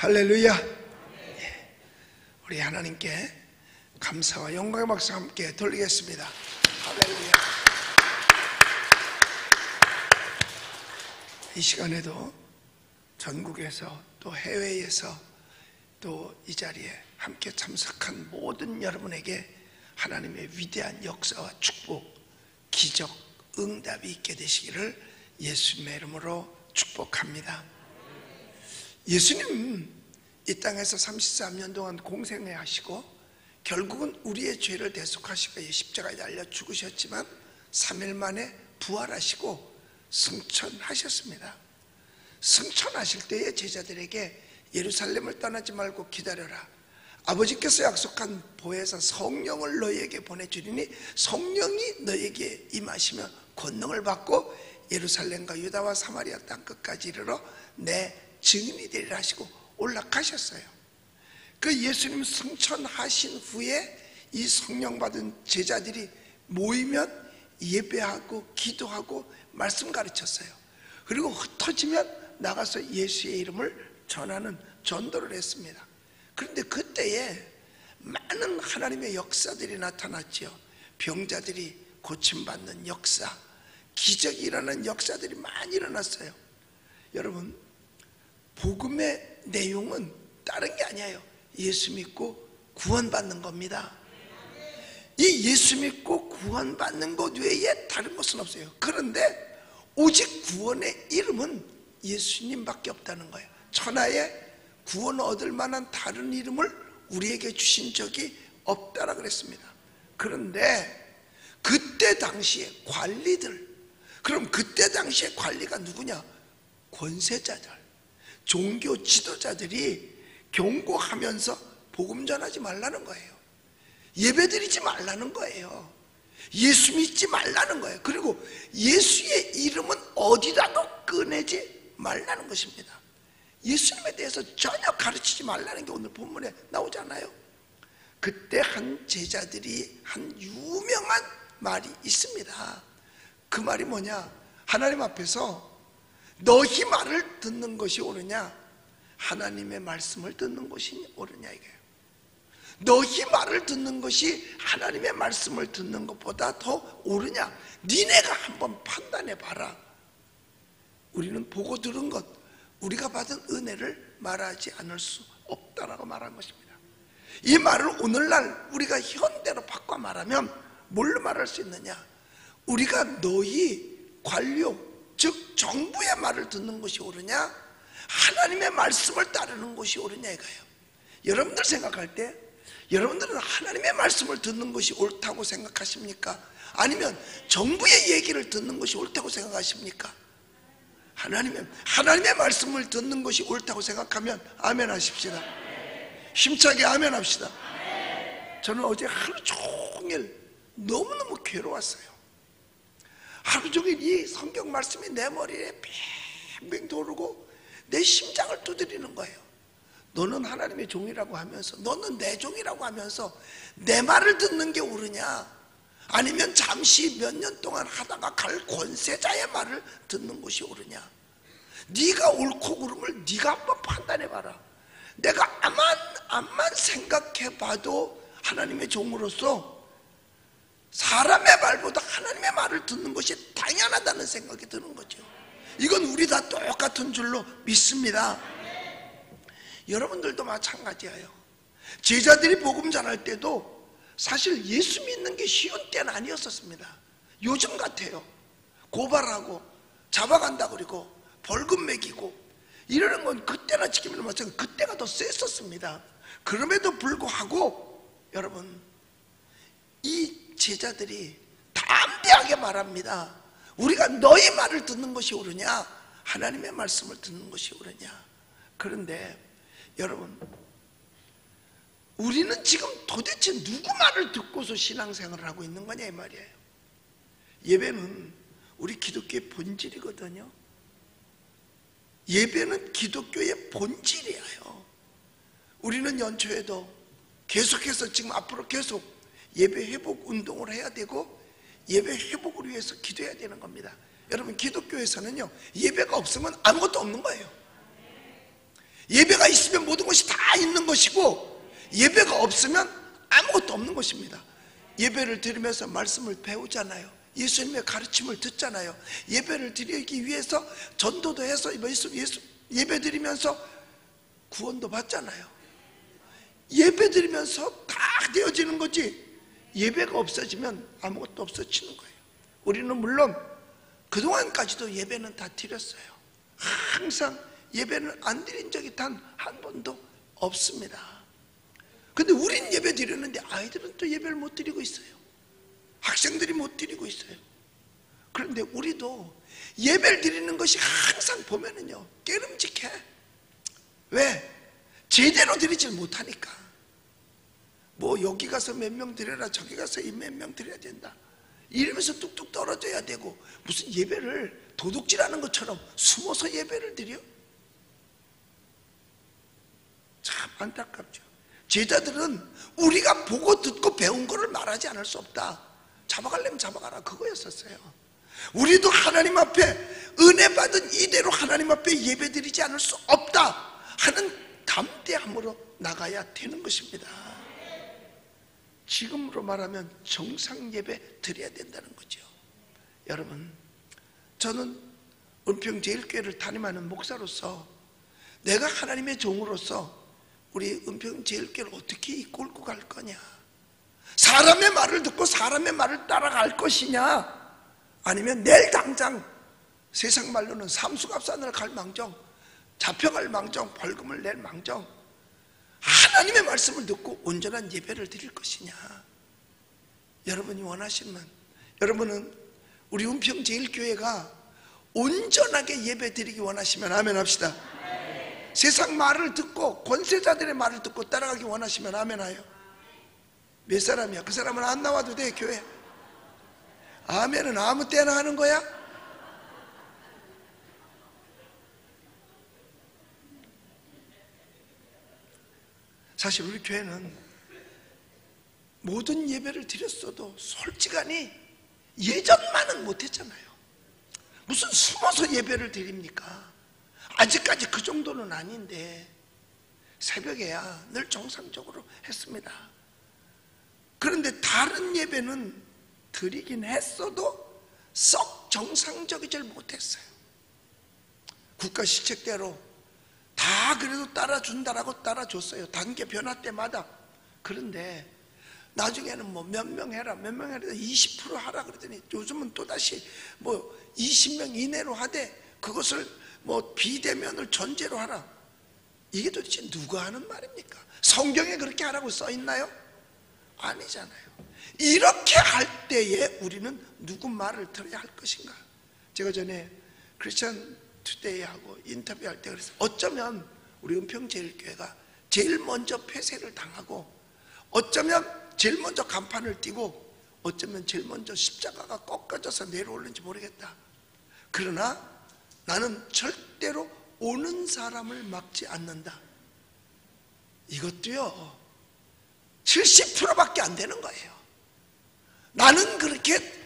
할렐루야. 우리 하나님께 감사와 영광의 박수 함께 돌리겠습니다. 할렐루야. 이 시간에도 전국에서 또 해외에서 또 이 자리에 함께 참석한 모든 여러분에게 하나님의 위대한 역사와 축복, 기적, 응답이 있게 되시기를 예수님의 이름으로 축복합니다. 예수님 이 땅에서 33년 동안 공생애 하시고 결국은 우리의 죄를 대속하시고 십자가에 달려 죽으셨지만 3일 만에 부활하시고 승천하셨습니다. 승천하실 때에 제자들에게 예루살렘을 떠나지 말고 기다려라. 아버지께서 약속한 보혜사 성령을 너희에게 보내주리니 성령이 너희에게 임하시면 권능을 받고 예루살렘과 유다와 사마리아 땅 끝까지 이르러 내 증인이 되리라 하시고 올라가셨어요. 그 예수님 승천하신 후에 이 성령 받은 제자들이 모이면 예배하고 기도하고 말씀 가르쳤어요. 그리고 흩어지면 나가서 예수의 이름을 전하는 전도를 했습니다. 그런데 그때에 많은 하나님의 역사들이 나타났지요. 병자들이 고침받는 역사, 기적이 일어나는 역사들이 많이 일어났어요. 여러분, 복음의 내용은 다른 게 아니에요. 예수 믿고 구원받는 겁니다. 이 예수 믿고 구원받는 것 외에 다른 것은 없어요. 그런데 오직 구원의 이름은 예수님밖에 없다는 거예요. 천하에 구원 얻을 만한 다른 이름을 우리에게 주신 적이 없다라 그랬습니다. 그런데 그때 당시에 관리들, 그럼 그때 당시에 관리가 누구냐? 권세자들, 종교 지도자들이 경고하면서 복음 전하지 말라는 거예요. 예배드리지 말라는 거예요. 예수 믿지 말라는 거예요. 그리고 예수의 이름은 어디라도 꺼내지 말라는 것입니다. 예수님에 대해서 전혀 가르치지 말라는 게 오늘 본문에 나오잖아요. 그때 한 제자들이 한 유명한 말이 있습니다. 그 말이 뭐냐? 하나님 앞에서 너희 말을 듣는 것이 옳으냐? 하나님의 말씀을 듣는 것이 옳으냐 이거예요. 너희 말을 듣는 것이 하나님의 말씀을 듣는 것보다 더 옳으냐? 니네가 한번 판단해 봐라. 우리는 보고 들은 것, 우리가 받은 은혜를 말하지 않을 수 없다라고 말한 것입니다. 이 말을 오늘날 우리가 현대로 바꿔 말하면 뭘로 말할 수 있느냐? 우리가 너희 관료, 즉 정부의 말을 듣는 것이 옳으냐? 하나님의 말씀을 따르는 것이 옳으냐 이거예요. 여러분들 생각할 때 여러분들은 하나님의 말씀을 듣는 것이 옳다고 생각하십니까? 아니면 정부의 얘기를 듣는 것이 옳다고 생각하십니까? 하나님의 말씀을 듣는 것이 옳다고 생각하면 아멘 하십시다. 힘차게 아멘 합시다. 저는 어제 하루 종일 너무너무 괴로웠어요. 하루 종일 이 성경 말씀이 내 머리에 빙빙 도르고 내 심장을 두드리는 거예요. 너는 하나님의 종이라고 하면서, 너는 내 종이라고 하면서 내 말을 듣는 게 옳으냐? 아니면 잠시 몇 년 동안 하다가 갈 권세자의 말을 듣는 것이 옳으냐? 네가 옳고 그름을 네가 한번 판단해봐라. 내가 암만 생각해봐도 하나님의 종으로서 사람의 말보다 하나님의 말을 듣는 것이 당연하다는 생각이 드는 거죠. 이건 우리 다 똑같은 줄로 믿습니다. 여러분들도 마찬가지예요. 제자들이 복음 전할 때도 사실 예수 믿는 게 쉬운 때는 아니었었습니다. 요즘 같아요. 고발하고 잡아간다 그리고 벌금 매기고 이러는 건 그때나 지금이나 마찬가지로 그때가 더 셌었습니다. 그럼에도 불구하고 여러분, 이 제자들이 담대하게 말합니다. 우리가 너희 말을 듣는 것이 옳으냐? 하나님의 말씀을 듣는 것이 옳으냐? 그런데 여러분, 우리는 지금 도대체 누구 말을 듣고서 신앙생활을 하고 있는 거냐 이 말이에요. 예배는 우리 기독교의 본질이거든요. 예배는 기독교의 본질이에요. 우리는 연초에도 계속해서 지금 앞으로 계속 예배 회복 운동을 해야 되고 예배 회복을 위해서 기도해야 되는 겁니다. 여러분, 기독교에서는요 예배가 없으면 아무것도 없는 거예요. 예배가 있으면 모든 것이 다 있는 것이고, 예배가 없으면 아무것도 없는 것입니다. 예배를 드리면서 말씀을 배우잖아요. 예수님의 가르침을 듣잖아요. 예배를 드리기 위해서 전도도 해서 예배 드리면서 구원도 받잖아요. 예배 드리면서 다 되어지는 거지, 예배가 없어지면 아무것도 없어지는 거예요. 우리는 물론 그동안까지도 예배는 다 드렸어요. 항상 예배는 안 드린 적이 단 한 번도 없습니다. 근데 우린 예배 드렸는데 아이들은 또 예배를 못 드리고 있어요. 학생들이 못 드리고 있어요. 그런데 우리도 예배를 드리는 것이 항상 보면은요 깨름직해. 왜? 제대로 드리질 못하니까. 뭐 여기 가서 몇 명 드려라, 저기 가서 몇 명 드려야 된다 이러면서 뚝뚝 떨어져야 되고, 무슨 예배를 도둑질하는 것처럼 숨어서 예배를 드려? 참 안타깝죠. 제자들은 우리가 보고 듣고 배운 거를 말하지 않을 수 없다. 잡아가려면 잡아가라, 그거였었어요. 우리도 하나님 앞에 은혜 받은 이대로 하나님 앞에 예배 드리지 않을 수 없다 하는 담대함으로 나가야 되는 것입니다. 지금으로 말하면 정상 예배 드려야 된다는 거죠. 여러분, 저는 은평제일교회를 담임하는 목사로서, 내가 하나님의 종으로서 우리 은평제일교회를 어떻게 이끌고 갈 거냐, 사람의 말을 듣고 사람의 말을 따라갈 것이냐, 아니면 내일 당장 세상 말로는 삼수갑산을 갈 망정, 잡혀갈 망정, 벌금을 낼 망정 하나님의 말씀을 듣고 온전한 예배를 드릴 것이냐. 여러분이 원하시면, 여러분은 우리 은평제일교회가 온전하게 예배 드리기 원하시면 아멘 합시다. 세상 말을 듣고 권세자들의 말을 듣고 따라가기 원하시면 아멘 하여. 몇 사람이야? 그 사람은 안 나와도 돼. 교회 아멘은 아무 때나 하는 거야? 사실 우리 교회는 모든 예배를 드렸어도 솔직하니 예전만은 못했잖아요. 무슨 숨어서 예배를 드립니까? 아직까지 그 정도는 아닌데 새벽에야 늘 정상적으로 했습니다. 그런데 다른 예배는 드리긴 했어도 썩 정상적이질 못했어요. 국가 시책대로 다 그래도 따라준다라고 따라줬어요. 단계 변화 때마다. 그런데 나중에는 뭐 몇 명 해라, 몇 명 해라, 20% 하라 그러더니 요즘은 또다시 뭐 20명 이내로 하되 그것을 뭐 비대면을 전제로 하라. 이게 도대체 누가 하는 말입니까? 성경에 그렇게 하라고 써 있나요? 아니잖아요. 이렇게 할 때에 우리는 누구 말을 들어야 할 것인가? 제가 전에 크리스천 투데이하고 인터뷰할 때 그래서, 어쩌면 우리 은평제일교회가 제일 먼저 폐쇄를 당하고, 어쩌면 제일 먼저 간판을 띄고, 어쩌면 제일 먼저 십자가가 꺾어져서 내려오는지 모르겠다. 그러나 나는 절대로 오는 사람을 막지 않는다. 이것도요 70%밖에 안 되는 거예요. 나는 그렇게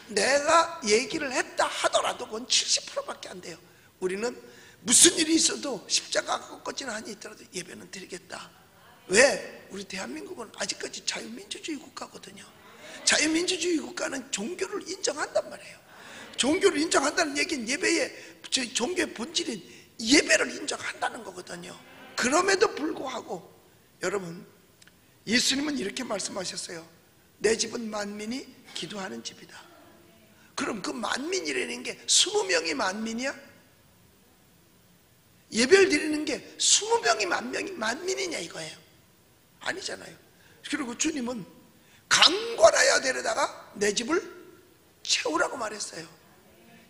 내가 얘기를 했다 하더라도 그건 70%밖에 안 돼요. 우리는 무슨 일이 있어도 십자가가 꺾어지는 한이 있더라도 예배는 드리겠다. 왜? 우리 대한민국은 아직까지 자유민주주의 국가거든요. 자유민주주의 국가는 종교를 인정한단 말이에요. 종교를 인정한다는 얘기는 예배의, 종교의 본질인 예배를 인정한다는 거거든요. 그럼에도 불구하고 여러분, 예수님은 이렇게 말씀하셨어요. 내 집은 만민이 기도하는 집이다. 그럼 그 만민이라는 게 20명이 만민이야? 예배를 드리는 게 20명이 만민이냐 이거예요? 아니잖아요. 그리고 주님은 강권하여 데려다가 내 집을 채우라고 말했어요.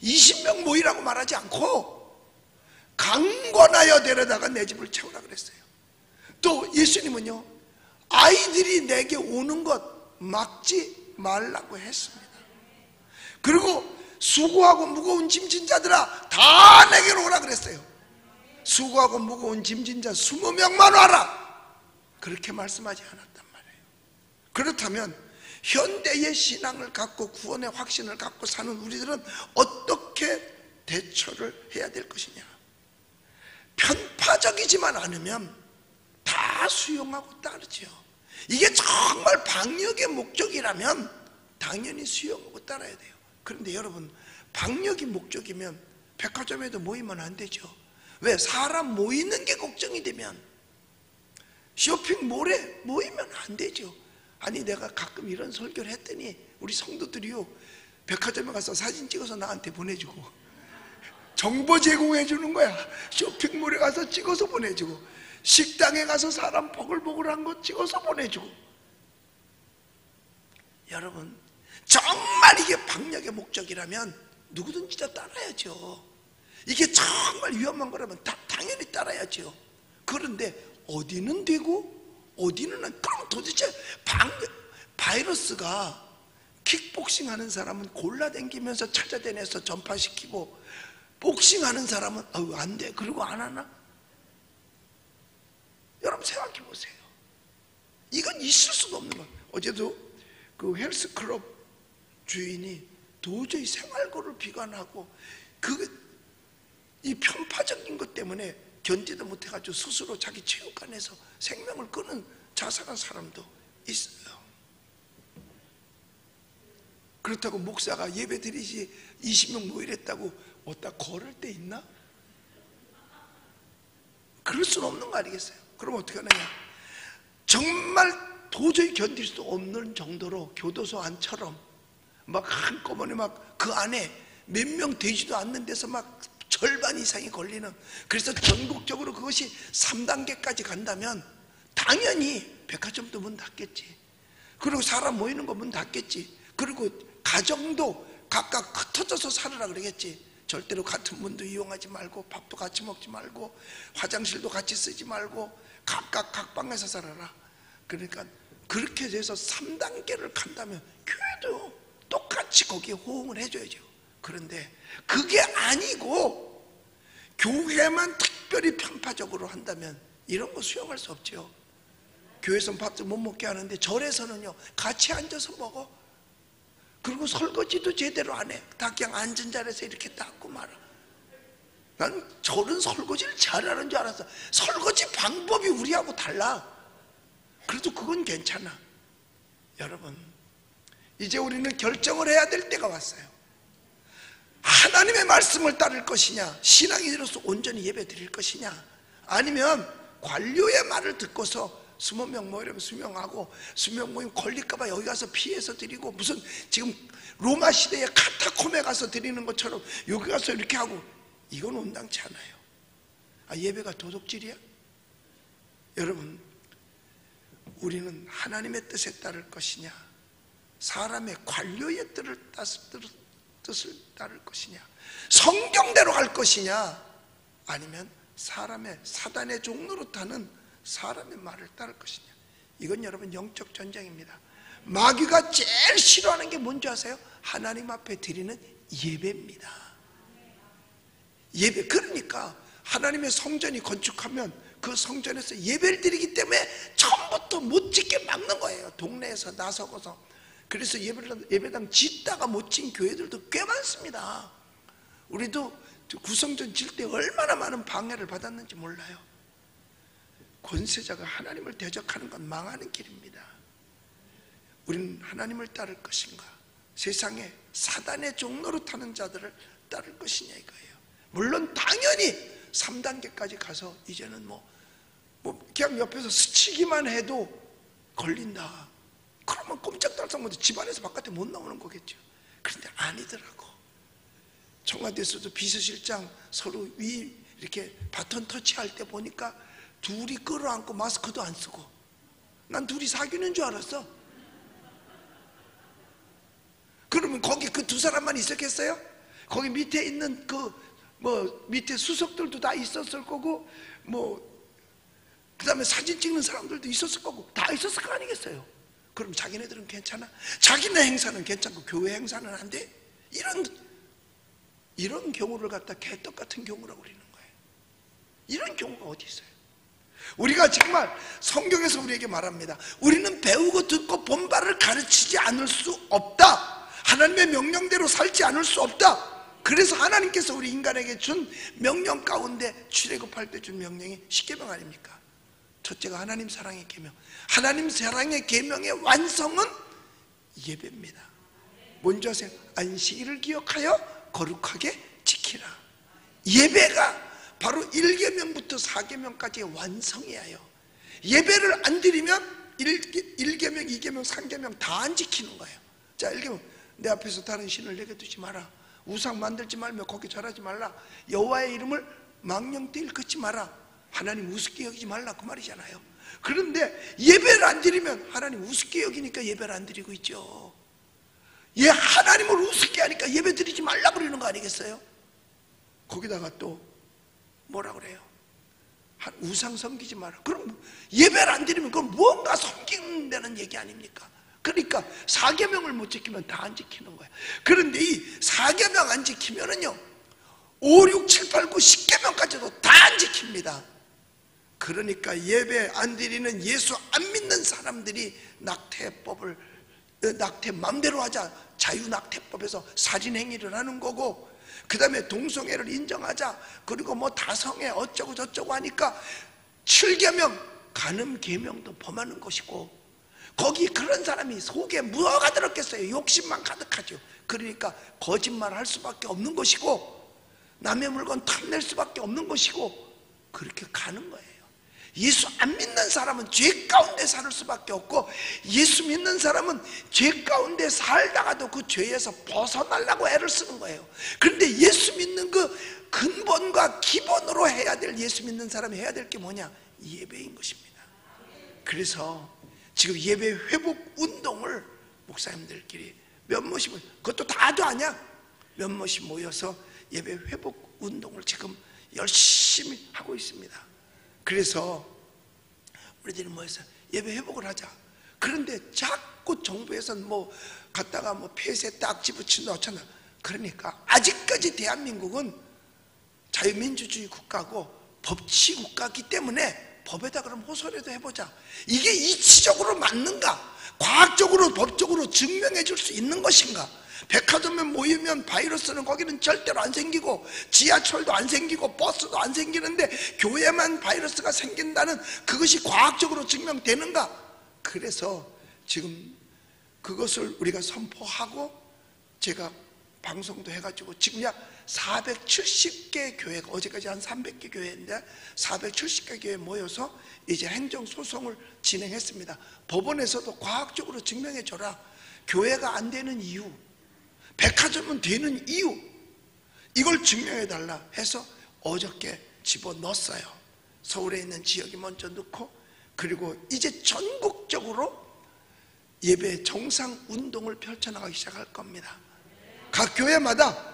20명 모이라고 말하지 않고 강권하여 데려다가 내 집을 채우라 그랬어요. 또 예수님은요, 아이들이 내게 오는 것 막지 말라고 했습니다. 그리고 수고하고 무거운 짐진 자들아 다 내게로 오라 그랬어요. 수고하고 무거운 짐진 자 20명만 와라, 그렇게 말씀하지 않았단 말이에요. 그렇다면 현대의 신앙을 갖고 구원의 확신을 갖고 사는 우리들은 어떻게 대처를 해야 될 것이냐? 편파적이지만 않으면 다 수용하고 따르죠. 이게 정말 방역의 목적이라면 당연히 수용하고 따라야 돼요. 그런데 여러분, 방역이 목적이면 백화점에도 모이면 안 되죠. 왜? 사람 모이는 게 걱정이 되면 쇼핑몰에 모이면 안 되죠. 아니, 내가 가끔 이런 설교를 했더니 우리 성도들이요, 백화점에 가서 사진 찍어서 나한테 보내주고 정보 제공해 주는 거야. 쇼핑몰에 가서 찍어서 보내주고, 식당에 가서 사람 보글보글한 거 찍어서 보내주고. 여러분, 정말 이게 방역의 목적이라면 누구든지 다 따라야죠. 이게 정말 위험한 거라면 당연히 따라야죠. 그런데 어디는 되고 어디는 안. 그럼 도대체 바이러스가 킥복싱 하는 사람은 골라다니면서 찾아다녀서 전파시키고, 복싱하는 사람은 안 돼, 그리고 안 하나? 여러분 생각해 보세요. 이건 있을 수가 없는 거예요. 어제도 그 헬스클럽 주인이 도저히 생활고를 비관하고 이 편파적인 것 때문에 견디도 못해가지고 스스로 자기 체육관에서 생명을 끊은 자살한 사람도 있어요. 그렇다고 목사가 예배 드리지 20명 모이랬다고 어디다 걸을 때 있나? 그럴 수는 없는 거 아니겠어요? 그럼 어떻게 하느냐? 정말 도저히 견딜 수 없는 정도로 교도소 안처럼 막 한꺼번에 막 그 안에 몇 명 되지도 않는 데서 막 절반 이상이 걸리는, 그래서 전국적으로 그것이 3단계까지 간다면 당연히 백화점도 문 닫겠지. 그리고 사람 모이는 거 문 닫겠지. 그리고 가정도 각각 흩어져서 살으라 그러겠지. 절대로 같은 문도 이용하지 말고, 밥도 같이 먹지 말고, 화장실도 같이 쓰지 말고, 각각 각 방에서 살아라. 그러니까 그렇게 돼서 3단계를 간다면 교회도 똑같이 거기에 호응을 해줘야죠. 그런데 그게 아니고 교회만 특별히 편파적으로 한다면 이런 거 수용할 수 없죠. 교회에서는 밥도 못 먹게 하는데 절에서는요, 같이 앉아서 먹어. 그리고 설거지도 제대로 안 해. 다 그냥 앉은 자리에서 이렇게 닦고 말아. 난 절은 설거지를 잘하는 줄 알았어. 설거지 방법이 우리하고 달라. 그래도 그건 괜찮아. 여러분, 이제 우리는 결정을 해야 될 때가 왔어요. 하나님의 말씀을 따를 것이냐, 신앙인으로서 온전히 예배 드릴 것이냐, 아니면 관료의 말을 듣고서 20명 모이려면 20명하고 20명 모이면 걸릴까봐 여기 가서 피해서 드리고, 무슨 지금 로마 시대의 카타콤에 가서 드리는 것처럼 여기 가서 이렇게 하고, 이건 온당치 않아요. 예배가 도둑질이야? 여러분, 우리는 하나님의 뜻에 따를 것이냐, 사람의 관료의 뜻을 따를 것이냐, 성경대로 할 것이냐, 아니면 사람의 사단의 종로로 타는 사람의 말을 따를 것이냐. 이건 여러분 영적 전쟁입니다. 마귀가 제일 싫어하는 게 뭔지 아세요? 하나님 앞에 드리는 예배입니다. 예배. 그러니까 하나님의 성전이 건축하면 그 성전에서 예배를 드리기 때문에 처음부터 못 짓게 막는 거예요. 동네에서 나서고서. 그래서 예배당 짓다가 못 진 교회들도 꽤 많습니다. 우리도 구성전 질 때 얼마나 많은 방해를 받았는지 몰라요. 권세자가 하나님을 대적하는 건 망하는 길입니다. 우리는 하나님을 따를 것인가, 세상에 사단의 종로로 타는 자들을 따를 것이냐 이거예요. 물론 당연히 3단계까지 가서 이제는 뭐 그냥 옆에서 스치기만 해도 걸린다, 그러면 꼼짝달싹 못해 집안에서 바깥에 못 나오는 거겠죠. 그런데 아니더라고. 청와대에서도 비서실장 서로 이렇게 바톤 터치할 때 보니까 둘이 끌어안고 마스크도 안 쓰고, 난 둘이 사귀는 줄 알았어. 그러면 거기 그 두 사람만 있었겠어요? 거기 밑에 있는 밑에 수석들도 다 있었을 거고, 그 다음에 사진 찍는 사람들도 있었을 거고, 다 있었을 거 아니겠어요? 그럼 자기네들은 괜찮아? 자기네 행사는 괜찮고 교회 행사는 안 돼? 이런 경우를 갖다 개떡 같은 경우라고 그러는 거예요. 이런 경우가 어디 있어요? 우리가 정말 성경에서 우리에게 말합니다. 우리는 배우고 듣고 본바를 가르치지 않을 수 없다. 하나님의 명령대로 살지 않을 수 없다. 그래서 하나님께서 우리 인간에게 준 명령 가운데 출애굽할 때 준 명령이 십계명 아닙니까? 첫째가 하나님 사랑의 계명. 하나님 사랑의 계명의 완성은 예배입니다. 뭔지 아세요? 안식일을 기억하여 거룩하게 지키라. 예배가 바로 1계명부터 4계명까지의 완성이에요. 예배를 안 드리면 1계명, 2계명, 3계명 다 안 지키는 거예요. 자, 1계명, 내 앞에서 다른 신을 내게 두지 마라. 우상 만들지 말며 거기 절하지 말라. 여호와의 이름을 망령되이 일컫지 마라. 하나님 우습게 여기지 말라, 그 말이잖아요. 그런데 예배를 안 드리면 하나님 우습게 여기니까 예배를 안 드리고 있죠. 하나님을 우습게 하니까 예배 드리지 말라 그러는 거 아니겠어요? 거기다가 또 뭐라 그래요? 우상 섬기지 마라. 그럼 예배를 안 드리면 그건 무언가 섬긴다는 얘기 아닙니까? 그러니까 4계명을 못 지키면 다 안 지키는 거예요. 그런데 이 4계명 안 지키면은요 5, 6, 7, 8, 9, 10계명까지도 다 안 지킵니다. 그러니까 예배 안 드리는 예수 안 믿는 사람들이 낙태법을 낙태 맘대로 하자 자유낙태법에서 살인행위를 하는 거고, 그 다음에 동성애를 인정하자 그리고 뭐 다성애 어쩌고 저쩌고 하니까 7계명 간음계명도 범하는 것이고, 거기 그런 사람이 속에 뭐가 들었겠어요? 욕심만 가득하죠. 그러니까 거짓말 할 수밖에 없는 것이고 남의 물건 탐낼 수밖에 없는 것이고 그렇게 가는 거예요. 예수 안 믿는 사람은 죄 가운데 살 수밖에 없고, 예수 믿는 사람은 죄 가운데 살다가도 그 죄에서 벗어나려고 애를 쓰는 거예요. 그런데 예수 믿는 그 근본과 기본으로 해야 될, 예수 믿는 사람이 해야 될 게 뭐냐? 예배인 것입니다. 그래서 지금 예배 회복 운동을 목사님들끼리 몇몇이, 그것도 다도 아니야, 몇몇이 모여서 예배 회복 운동을 지금 열심히 하고 있습니다. 그래서 우리들이 모여서 예배 회복을 하자. 그런데 자꾸 정부에서는 뭐 갖다가 뭐 폐쇄 딱지 붙인다 어쩐다. 그러니까 아직까지 대한민국은 자유민주주의 국가고 법치 국가이기 때문에 법에다 그럼 호소라도 해보자. 이게 이치적으로 맞는가? 과학적으로 법적으로 증명해 줄 수 있는 것인가? 백화점에 모이면 바이러스는 거기는 절대로 안 생기고 지하철도 안 생기고 버스도 안 생기는데 교회만 바이러스가 생긴다는 그것이 과학적으로 증명되는가? 그래서 지금 그것을 우리가 선포하고 제가 방송도 해가지고 지금 약 470개 교회가, 어제까지 한 300개 교회인데 470개 교회 모여서 이제 행정소송을 진행했습니다. 법원에서도 과학적으로 증명해줘라. 교회가 안 되는 이유, 백화점은 되는 이유, 이걸 증명해달라 해서 어저께 집어넣었어요. 서울에 있는 지역이 먼저 넣고, 그리고 이제 전국적으로 예배 정상운동을 펼쳐나가기 시작할 겁니다. 각 교회마다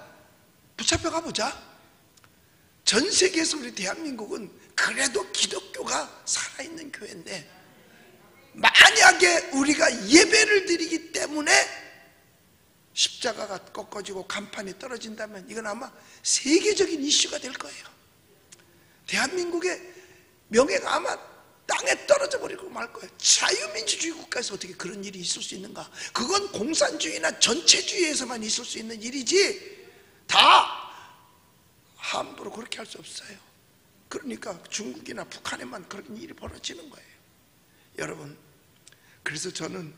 붙잡혀 가보자. 전 세계에서 우리 대한민국은 그래도 기독교가 살아있는 교회인데, 만약에 우리가 예배를 드리기 때문에 십자가가 꺾어지고 간판이 떨어진다면 이건 아마 세계적인 이슈가 될 거예요. 대한민국의 명예가 아마 땅에 떨어져 버리고 말 거예요. 자유민주주의 국가에서 어떻게 그런 일이 있을 수 있는가? 그건 공산주의나 전체주의에서만 있을 수 있는 일이지 다 함부로 그렇게 할 수 없어요. 그러니까 중국이나 북한에만 그런 일이 벌어지는 거예요. 여러분, 그래서 저는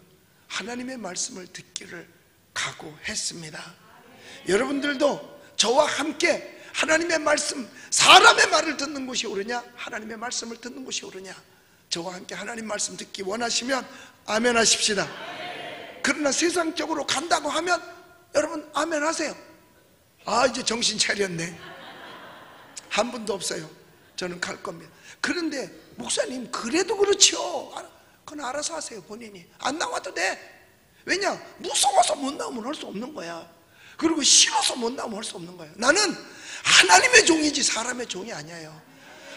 하나님의 말씀을 듣기를 각오했습니다. 여러분들도 저와 함께 하나님의 말씀, 사람의 말을 듣는 것이 옳으냐 하나님의 말씀을 듣는 것이 옳으냐, 저와 함께 하나님 말씀 듣기 원하시면 아멘 하십시다. 그러나 세상적으로 간다고 하면 여러분 아멘 하세요. 아, 이제 정신 차렸네. 한 분도 없어요. 저는 갈 겁니다. 그런데 목사님 그래도 그렇죠. 그건 알아서 하세요. 본인이 안 나와도 돼. 왜냐? 무서워서 못 나오면 할 수 없는 거야. 그리고 싫어서 못 나오면 할 수 없는 거야. 나는 하나님의 종이지 사람의 종이 아니에요.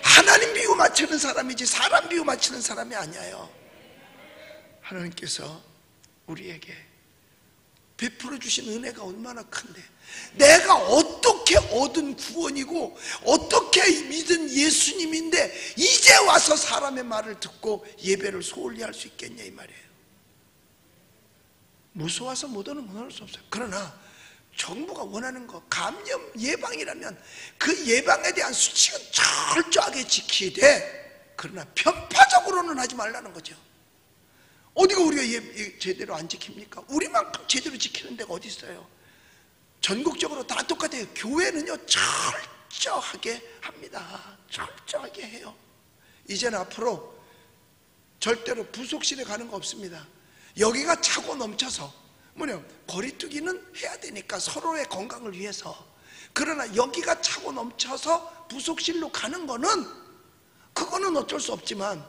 하나님 비유 맞추는 사람이지 사람 비유 맞추는 사람이 아니에요. 하나님께서 우리에게 베풀어 주신 은혜가 얼마나 큰데, 내가 어떻게 얻은 구원이고 어떻게 믿은 예수님인데 이제 와서 사람의 말을 듣고 예배를 소홀히 할 수 있겠냐 이 말이에요. 무서워서 못 오는 건 할 수 없어요. 그러나 정부가 원하는 거 감염 예방이라면 그 예방에 대한 수칙은 철저하게 지키되, 그러나 편파적으로는 하지 말라는 거죠. 어디가 우리가 제대로 안 지킵니까? 우리만큼 제대로 지키는 데가 어디 있어요? 전국적으로 다 똑같아요. 교회는요 철저하게 합니다. 철저하게 해요. 이제는 앞으로 절대로 부속실에 가는 거 없습니다. 여기가 차고 넘쳐서 거리두기는 해야 되니까 서로의 건강을 위해서. 그러나 여기가 차고 넘쳐서 부속실로 가는 거는, 그거는 어쩔 수 없지만,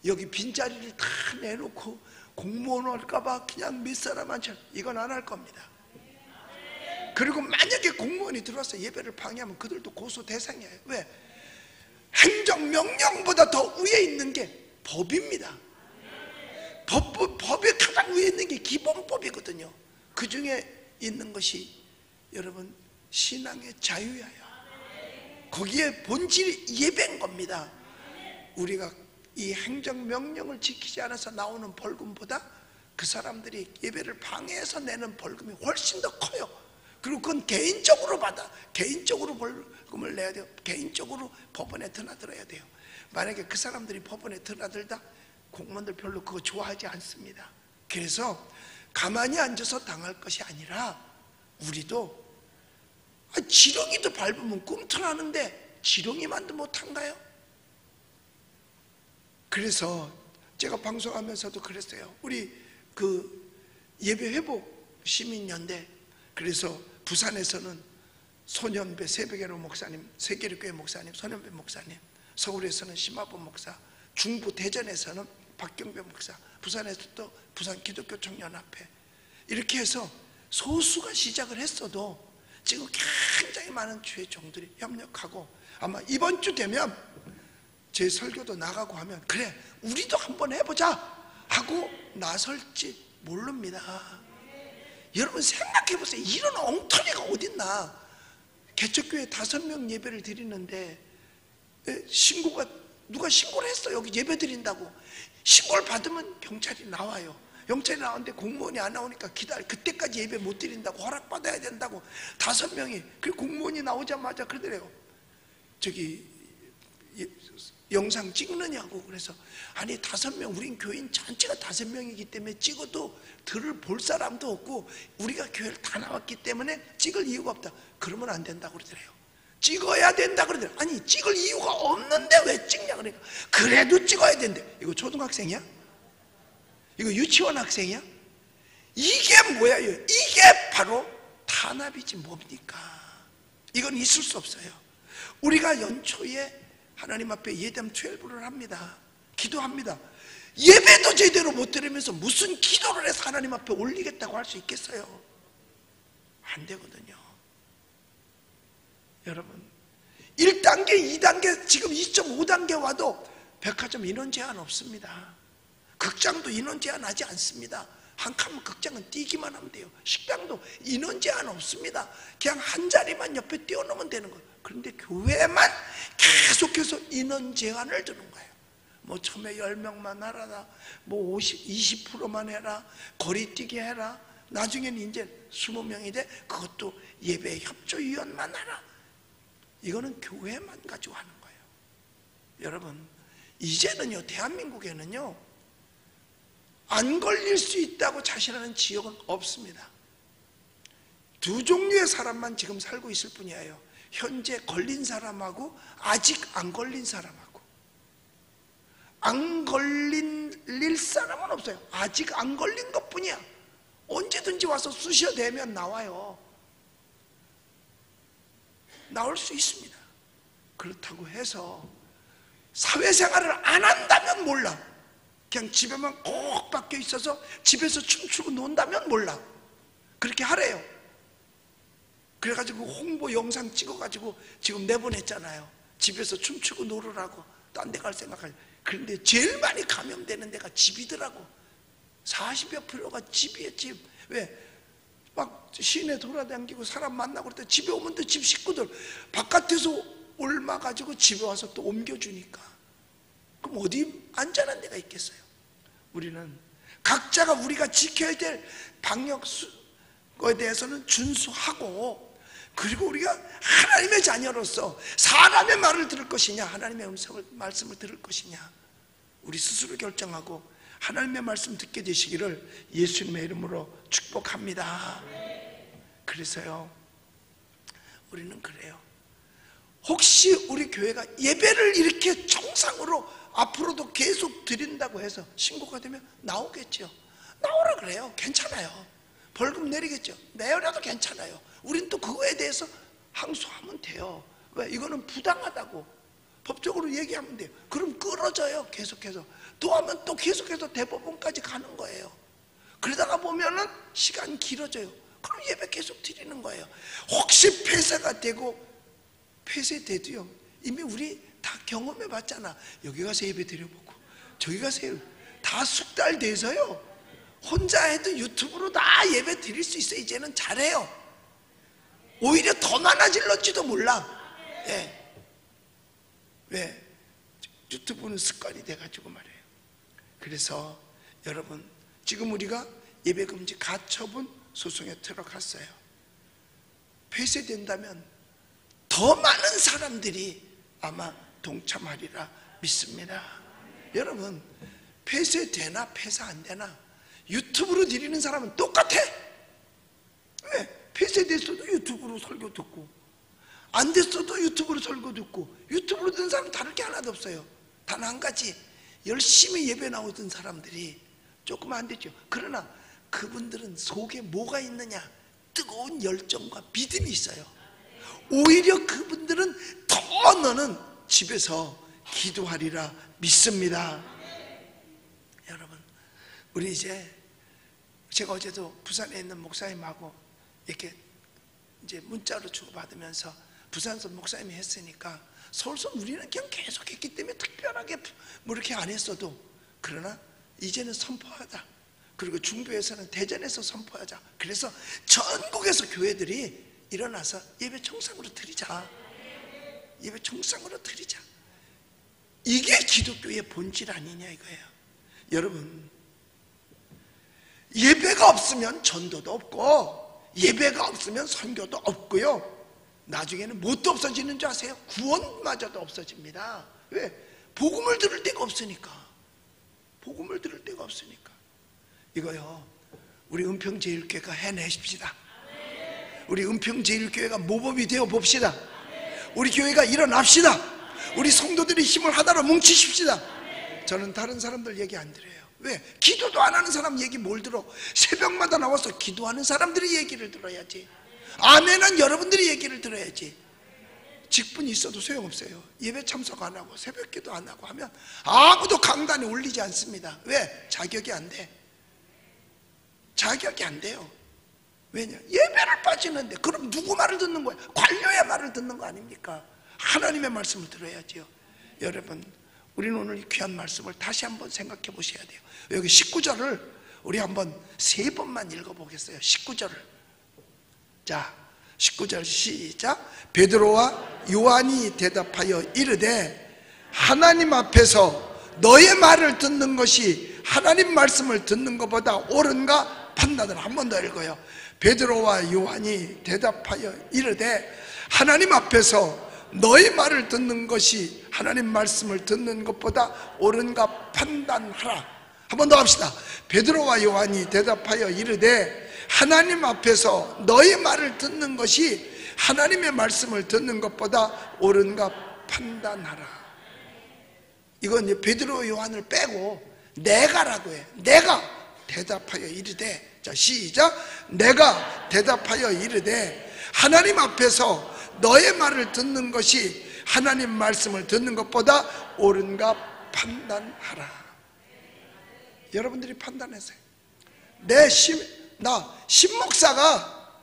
여기 빈자리를 다 내놓고 공무원 올까봐 그냥 몇 사람 앉혀, 이건 안 할 겁니다. 그리고 만약에 공무원이 들어와서 예배를 방해하면 그들도 고소 대상이에요. 왜? 행정명령보다 더 위에 있는 게 법입니다. 법의 가장 위에 있는 게 기본법이거든요. 그 중에 있는 것이 여러분 신앙의 자유예요. 거기에 본질이 예배인 겁니다. 우리가 이 행정명령을 지키지 않아서 나오는 벌금보다 그 사람들이 예배를 방해해서 내는 벌금이 훨씬 더 커요. 그리고 그건 개인적으로 개인적으로 벌금을 내야 돼요. 개인적으로 법원에 드나들어야 돼요. 만약에 그 사람들이 법원에 드나들다, 공무원들 별로 그거 좋아하지 않습니다. 그래서 가만히 앉아서 당할 것이 아니라, 우리도 지렁이도 밟으면 꿈틀하는데 지렁이만도 못한가요? 그래서 제가 방송하면서도 그랬어요. 우리 그 예배회복 시민연대, 그래서 부산에서는 손현배 새벽예로 목사님, 세계리교회 목사님 손현배 목사님, 서울에서는 심화범 목사, 중부 대전에서는 박경배 목사, 부산에서 또 부산 기독교 청년합회, 이렇게 해서 소수가 시작을 했어도 지금 굉장히 많은 주의 종들이 협력하고, 아마 이번 주 되면 제 설교도 나가고 하면, 그래 우리도 한번 해보자 하고 나설지 모릅니다. 여러분 생각해보세요. 이런 엉터리가 어딨나. 개척교회 5명 예배를 드리는데 누가 신고를 했어. 여기 예배 드린다고. 신고를 받으면 경찰이 나와요. 경찰이 나오는데 공무원이 안 나오니까 그때까지 예배 못 드린다고, 허락받아야 된다고 5명이. 그 공무원이 나오자마자 그러더래요. 영상 찍느냐고. 그래서 아니 5명, 우린 교인 전체가 5명이기 때문에 찍어도 들을 볼 사람도 없고 우리가 교회를 다 나왔기 때문에 찍을 이유가 없다. 그러면 안 된다고 그러더래요. 찍어야 된다 그러더래요. 아니 찍을 이유가 없는데 왜 찍냐 그러니까, 그래도 찍어야 된대. 이거 초등학생이야? 이거 유치원 학생이야? 이게 뭐야? 이게 바로 탄압이지 뭡니까? 이건 있을 수 없어요. 우리가 연초에 하나님 앞에 예담 12를 합니다. 기도합니다. 예배도 제대로 못 드리면서 무슨 기도를 해서 하나님 앞에 올리겠다고 할 수 있겠어요? 안 되거든요. 여러분 1단계, 2단계, 지금 2.5단계 와도 백화점 인원 제한 없습니다. 극장도 인원 제한 하지 않습니다. 한 칸 극장은 뛰기만 하면 돼요. 식당도 인원 제한 없습니다. 그냥 한 자리만 옆에 띄워놓으면 되는 거예요. 그런데 교회만 계속해서 인원 제한을 두는 거예요. 뭐 처음에 10명만 하라, 뭐 20%만 해라, 거리뛰기 해라, 나중에는 이제 20명이 돼, 그것도 예배 협조위원만 하라. 이거는 교회만 가지고 하는 거예요. 여러분 이제는요, 대한민국에는요 안 걸릴 수 있다고 자신하는 지역은 없습니다. 2 종류의 사람만 지금 살고 있을 뿐이에요. 현재 걸린 사람하고 아직 안 걸린 사람하고. 안 걸릴 사람은 없어요. 아직 안 걸린 것뿐이야. 언제든지 와서 쑤셔대면 나와요. 나올 수 있습니다. 그렇다고 해서 사회생활을 안 한다면 몰라. 그냥 집에만 꼭 박혀 있어서 집에서 춤추고 논다면 몰라. 그렇게 하래요. 그래가지고 홍보 영상 찍어가지고 지금 내보냈잖아요. 집에서 춤추고 놀으라고. 딴 데 갈 생각하지. 그런데 제일 많이 감염되는 데가 집이더라고. 40여 프로가 집이에요. 집. 왜? 막 시내 돌아다니고 사람 만나고 그럴 때 집에 오면 또 집 식구들 바깥에서 옮아가지고 집에 와서 또 옮겨주니까. 그럼 어디 안전한 데가 있겠어요? 우리는 각자가 우리가 지켜야 될 방역 거에 대해서는 준수하고, 그리고 우리가 하나님의 자녀로서 사람의 말을 들을 것이냐, 하나님의 말씀을 들을 것이냐, 우리 스스로 결정하고 하나님의 말씀 듣게 되시기를 예수님의 이름으로 축복합니다. 그래서요, 우리는 그래요. 혹시 우리 교회가 예배를 이렇게 정상으로 앞으로도 계속 드린다고 해서 신고가 되면 나오겠죠. 나오라 그래요. 괜찮아요. 벌금 내리겠죠. 내려도 괜찮아요. 우린 또 그거에 대해서 항소하면 돼요. 왜? 이거는 부당하다고 법적으로 얘기하면 돼요. 그럼 끌어져요. 계속해서 또 하면 또 계속해서 대법원까지 가는 거예요. 그러다가 보면은 시간이 길어져요. 그럼 예배 계속 드리는 거예요. 혹시 폐쇄가 되고, 폐쇄돼도요, 이미 우리 다 경험해 봤잖아. 여기 가서 예배 드려보고 저기 가서 다 숙달돼서요, 혼자 해도 유튜브로 다 예배 드릴 수 있어요. 이제는 잘해요. 오히려 더 많아질런지도 몰라. 예. 왜? 유튜브는 습관이 돼가지고 말이에요. 그래서 여러분, 지금 우리가 예배금지 가처분 소송에 들어갔어요. 폐쇄된다면 더 많은 사람들이 아마 동참하리라 믿습니다. 여러분, 폐쇄되나 폐쇄 안 되나 유튜브로 드리는 사람은 똑같아. 왜? 폐쇄됐어도 유튜브로 설교 듣고, 안 됐어도 유튜브로 설교 듣고, 유튜브로 듣는 사람은 다를 게 하나도 없어요. 단 한 가지, 열심히 예배 나오던 사람들이 조금 안 됐죠. 그러나 그분들은 속에 뭐가 있느냐? 뜨거운 열정과 믿음이 있어요. 오히려 그분들은 더 너는 집에서 기도하리라 믿습니다. 여러분, 우리 이제, 제가 어제도 부산에 있는 목사님하고 이렇게 이제 문자로 주고받으면서, 부산에서 목사님이 했으니까 서울서 우리는 그냥 계속 했기 때문에 특별하게 뭐 이렇게 안 했어도, 그러나 이제는 선포하자. 그리고 중부에서는 대전에서 선포하자. 그래서 전국에서 교회들이 일어나서 예배 정상으로 드리자. 예배 정상으로 드리자. 이게 기독교의 본질 아니냐 이거예요. 여러분, 예배가 없으면 전도도 없고, 예배가 없으면 선교도 없고요, 나중에는 뭣도 없어지는 줄 아세요? 구원마저도 없어집니다. 왜? 복음을 들을 데가 없으니까. 복음을 들을 데가 없으니까. 이거요, 우리 은평제일교회가 해내십시다. 우리 은평제일교회가 모범이 되어 봅시다. 우리 교회가 일어납시다. 우리 성도들이 힘을 하나로 뭉치십시다. 저는 다른 사람들 얘기 안 들어요. 왜? 기도도 안 하는 사람 얘기 뭘 들어? 새벽마다 나와서 기도하는 사람들이 얘기를 들어야지. 아멘은 여러분들이 얘기를 들어야지. 직분이 있어도 소용없어요. 예배 참석 안 하고 새벽 기도 안 하고 하면 아무도 강단에 올리지 않습니다. 왜? 자격이 안 돼. 자격이 안 돼요. 왜냐? 예배를 빠지는데. 그럼 누구 말을 듣는 거야? 관료의 말을 듣는 거 아닙니까? 하나님의 말씀을 들어야지요. 여러분, 우리는 오늘 이 귀한 말씀을 다시 한번 생각해 보셔야 돼요. 여기 19절을 우리 한번 3번만 읽어보겠어요. 19절을. 자, 19절 시작. 베드로와 요한이 대답하여 이르되 하나님 앞에서 너의 말을 듣는 것이 하나님 말씀을 듣는 것보다 옳은가 판단을. 한 번 더 읽어요. 베드로와 요한이 대답하여 이르되 하나님 앞에서 너의 말을 듣는 것이 하나님 말씀을 듣는 것보다 옳은가 판단하라. 한 번 더 합시다. 베드로와 요한이 대답하여 이르되 하나님 앞에서 너의 말을 듣는 것이 하나님의 말씀을 듣는 것보다 옳은가 판단하라. 이건 이제 베드로 요한을 빼고 내가라고 해. 내가 대답하여 이르되. 자, 시작. 내가 대답하여 이르되 하나님 앞에서 너의 말을 듣는 것이 하나님 말씀을 듣는 것보다 옳은가 판단하라. 여러분들이 판단하세요. 나 신목사가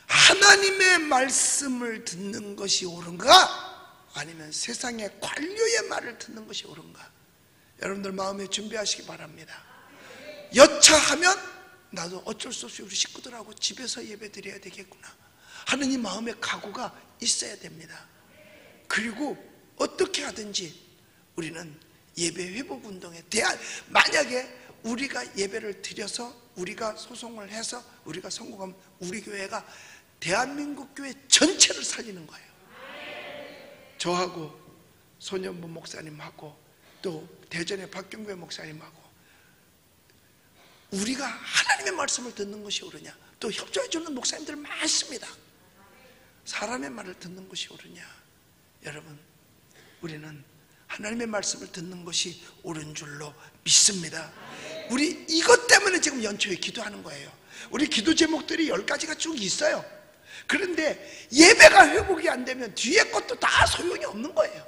하나님의 말씀을 듣는 것이 옳은가? 아니면 세상의 관료의 말을 듣는 것이 옳은가? 여러분들 마음에 준비하시기 바랍니다. 여차하면 나도 어쩔 수 없이 우리 식구들하고 집에서 예배 드려야 되겠구나 하는 이 마음의 각오가 있어야 됩니다. 그리고 어떻게 하든지 우리는 예배 회복 운동에 대한, 만약에 우리가 예배를 드려서 우리가 소송을 해서 우리가 성공하면 우리 교회가 대한민국 교회 전체를 살리는 거예요. 저하고 소년부 목사님하고 또 대전의 박경배 목사님하고 우리가 하나님의 말씀을 듣는 것이 옳으냐, 또 협조해 주는 목사님들 많습니다. 사람의 말을 듣는 것이 옳으냐. 여러분, 우리는 하나님의 말씀을 듣는 것이 옳은 줄로 믿습니다. 우리 이것 때문에 지금 연초에 기도하는 거예요. 우리 기도 제목들이 10가지가 쭉 있어요. 그런데 예배가 회복이 안 되면 뒤에 것도 다 소용이 없는 거예요.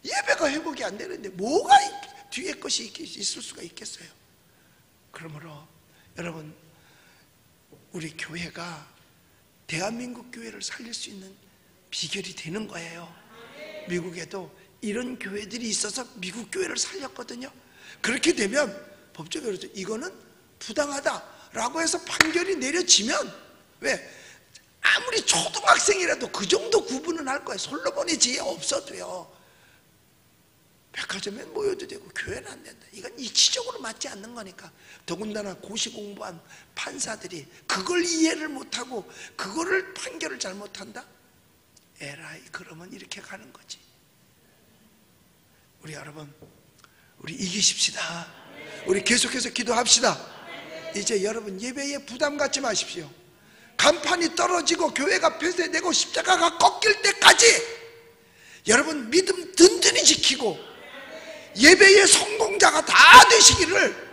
예배가 회복이 안 되는데 뭐가 뒤에 것이 있을 수가 있겠어요. 그러므로 여러분, 우리 교회가 대한민국 교회를 살릴 수 있는 비결이 되는 거예요. 미국에도 이런 교회들이 있어서 미국 교회를 살렸거든요. 그렇게 되면 법적으로 이거는 부당하다라고 해서 판결이 내려지면, 왜? 아무리 초등학생이라도 그 정도 구분은 할 거예요. 솔로몬의 지혜 없어도요. 백화점에 모여도 되고 교회는 안 된다. 이건 이치적으로 맞지 않는 거니까. 더군다나 고시 공부한 판사들이 그걸 이해를 못하고 그거를 판결을 잘못한다? 에라이, 그러면 이렇게 가는 거지. 우리 여러분, 우리 이기십시다. 우리 계속해서 기도합시다. 이제 여러분 예배에 부담 갖지 마십시오. 간판이 떨어지고 교회가 폐쇄되고 십자가가 꺾일 때까지 여러분 믿음 든든히 지키고 예배의 성공자가 다 되시기를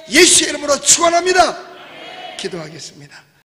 예수의 이름으로 축원합니다. 기도하겠습니다.